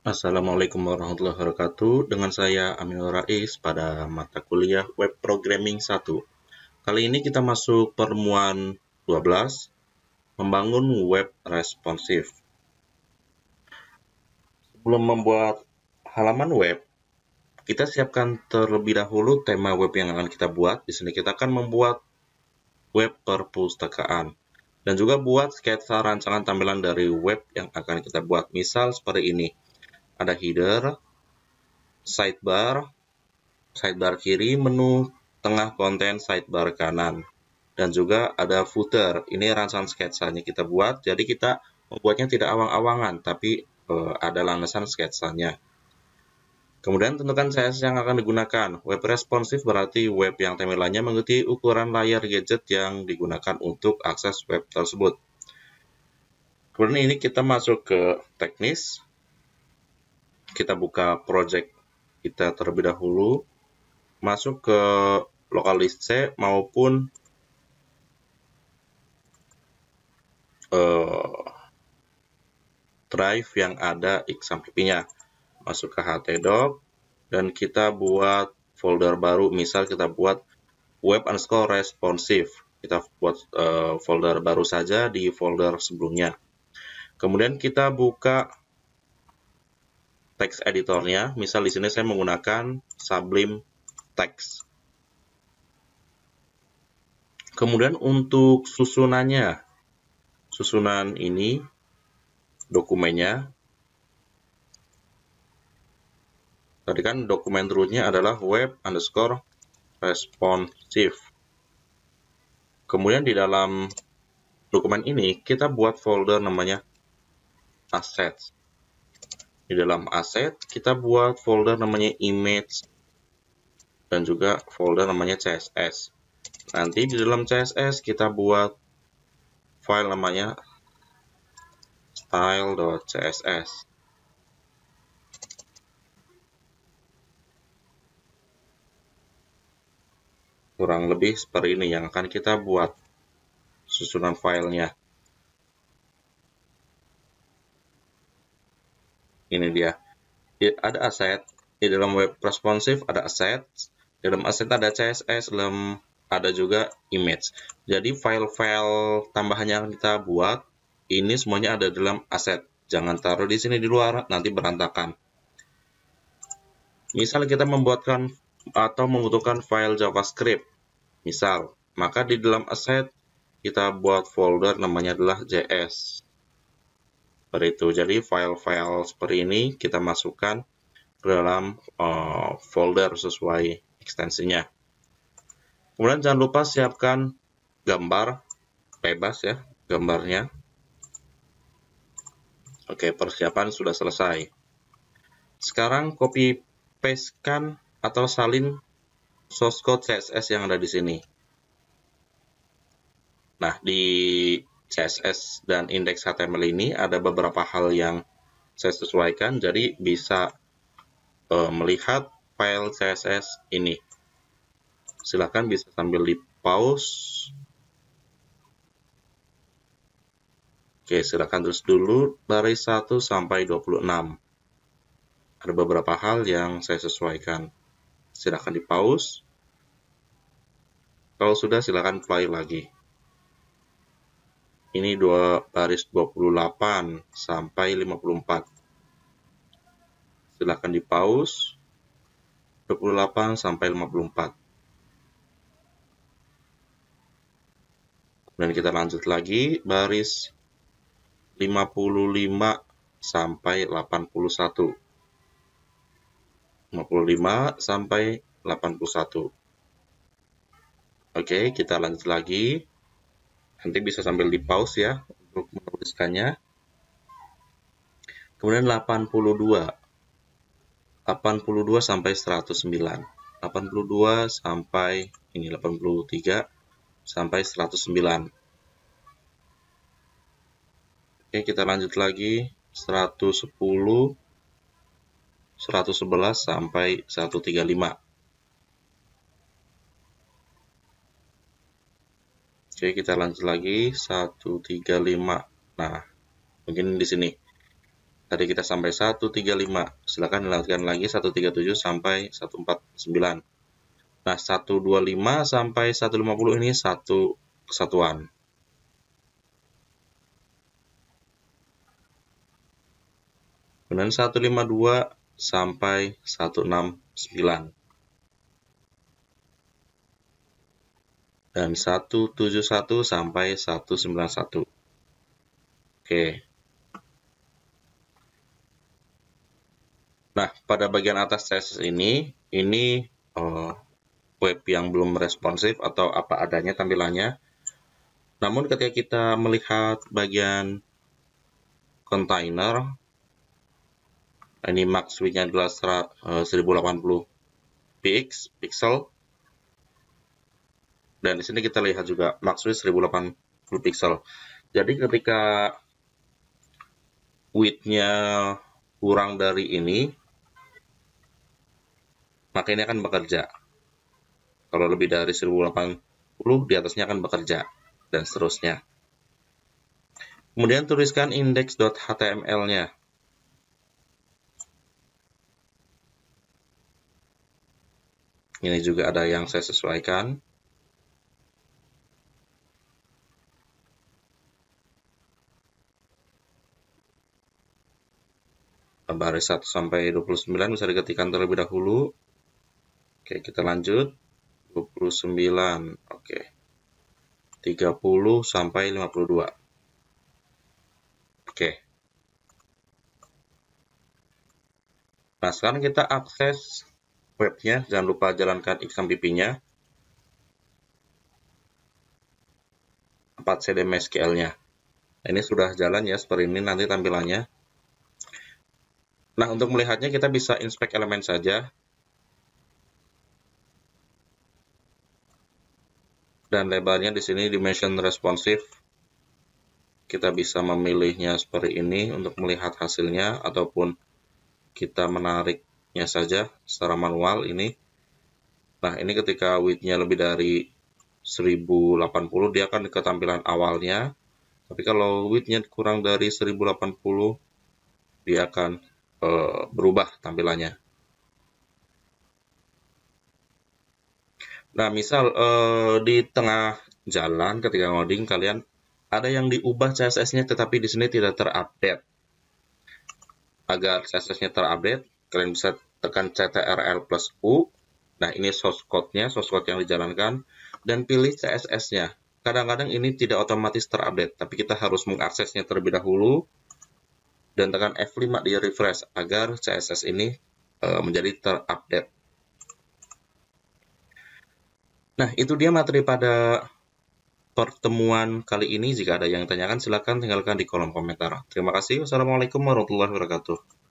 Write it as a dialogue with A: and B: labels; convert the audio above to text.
A: Assalamualaikum warahmatullahi wabarakatuh. Dengan saya Aminul Rais pada mata kuliah Web Programming 1. Kali ini kita masuk pertemuan 12, membangun web responsif. Sebelum membuat halaman web, kita siapkan terlebih dahulu tema web yang akan kita buat. Di sini kita akan membuat web perpustakaan dan juga buat sketsa rancangan tampilan dari web yang akan kita buat. Misal seperti ini. Ada header, sidebar kiri, menu tengah konten, sidebar kanan. Dan juga ada footer. Ini rancangan sketsanya kita buat, jadi kita membuatnya tidak awang-awangan, tapi ada landasan sketsanya. Kemudian tentukan CSS yang akan digunakan. Web responsif berarti web yang tampilannya mengikuti ukuran layar gadget yang digunakan untuk akses web tersebut. Kemudian ini kita masuk ke teknis. Kita buka project kita terlebih dahulu. Masuk ke lokaldisk C maupun drive yang ada XAMPP-nya. Masuk ke htdoc dan kita buat folder baru. Misal kita buat web_responsive. Kita buat folder baru saja di folder sebelumnya. Kemudian kita buka text editornya. Misal di sini saya menggunakan Sublime Text. Kemudian untuk susunan ini dokumennya. Tadi kan dokumen rootnya adalah web_responsive. Kemudian di dalam dokumen ini kita buat folder namanya assets. Di dalam asset kita buat folder namanya image dan juga folder namanya CSS. Nanti di dalam CSS kita buat file namanya style.css. Kurang lebih seperti ini yang akan kita buat susunan filenya. Ini dia. Ada aset. Di dalam web responsive ada aset. Di dalam aset ada CSS. Dalam ada juga image. Jadi file-file tambahan yang kita buat ini semuanya ada dalam aset. Jangan taruh di sini di luar, nanti berantakan. Misal kita membuatkan atau membutuhkan file JavaScript, misal, maka di dalam aset kita buat folder namanya adalah JS. Seperti itu. Jadi file-file seperti ini kita masukkan ke dalam folder sesuai ekstensinya. Kemudian jangan lupa siapkan gambar bebas ya, gambarnya. Oke, persiapan sudah selesai. Sekarang copy paste-kan atau salin source code CSS yang ada di sini. Nah, di CSS dan indeks HTML ini ada beberapa hal yang saya sesuaikan, jadi bisa melihat file CSS ini. Silahkan bisa sambil di pause. Oke, silahkan terus dulu baris 1 sampai 26. Ada beberapa hal yang saya sesuaikan. Silahkan di pause. Kalau sudah, silahkan play lagi. Ini baris 28 sampai 54. Silahkan di pause. 28 sampai 54. Dan kita lanjut lagi baris 55 sampai 81. 55 sampai 81. Oke, kita lanjut lagi. Nanti bisa sambil di pause ya untuk menuliskannya. Kemudian 82 sampai 109. 82 sampai ini 83 sampai 109. Oke, kita lanjut lagi 110 111 sampai 135. Oke, kita lanjut lagi 135. Nah, mungkin di sini. Tadi kita sampai 135. Silakan dilanjutkan lagi 137 sampai 149. Nah, 125 sampai 150 ini satu kesatuan. Kemudian 152 sampai 169. Dan 171 sampai 191. Oke. Nah, pada bagian atas CSS ini web yang belum responsif atau apa adanya tampilannya. Namun ketika kita melihat bagian container, ini max width-nya adalah 1080 pixel. Dan di sini kita lihat juga max width 1080 pixel. Jadi ketika width-nya kurang dari ini, maka ini akan bekerja. Kalau lebih dari 1080, di atasnya akan bekerja, dan seterusnya. Kemudian tuliskan index.html-nya. Ini juga ada yang saya sesuaikan. Baris 1 sampai 29 bisa diketikkan terlebih dahulu. Oke, kita lanjut. 29. Oke. 30 sampai 52. Oke. Nah, sekarang kita akses webnya. Jangan lupa jalankan XMPP-nya. 4 CDMSQL-nya. Nah, ini sudah jalan ya, seperti ini nanti tampilannya. Nah, untuk melihatnya kita bisa inspect elemen saja. Dan lebarnya di sini dimension responsive. Kita bisa memilihnya seperti ini untuk melihat hasilnya, ataupun kita menariknya saja secara manual ini. Nah, ini ketika width-nya lebih dari 1080, dia akan ke tampilan awalnya. Tapi kalau width-nya kurang dari 1080, dia akan berubah tampilannya. Nah, misal di tengah jalan ketika ngoding kalian ada yang diubah CSS-nya tetapi di sini tidak terupdate. Agar CSS-nya terupdate, kalian bisa tekan Ctrl+U. Nah, ini source code-nya, source code yang dijalankan, dan pilih CSS-nya. Kadang-kadang ini tidak otomatis terupdate, tapi kita harus mengaksesnya terlebih dahulu dan tekan F5 di refresh agar CSS ini menjadi terupdate. Nah, itu dia materi pada pertemuan kali ini. Jika ada yang tanyakan, silakan tinggalkan di kolom komentar. Terima kasih. Wassalamualaikum warahmatullahi wabarakatuh.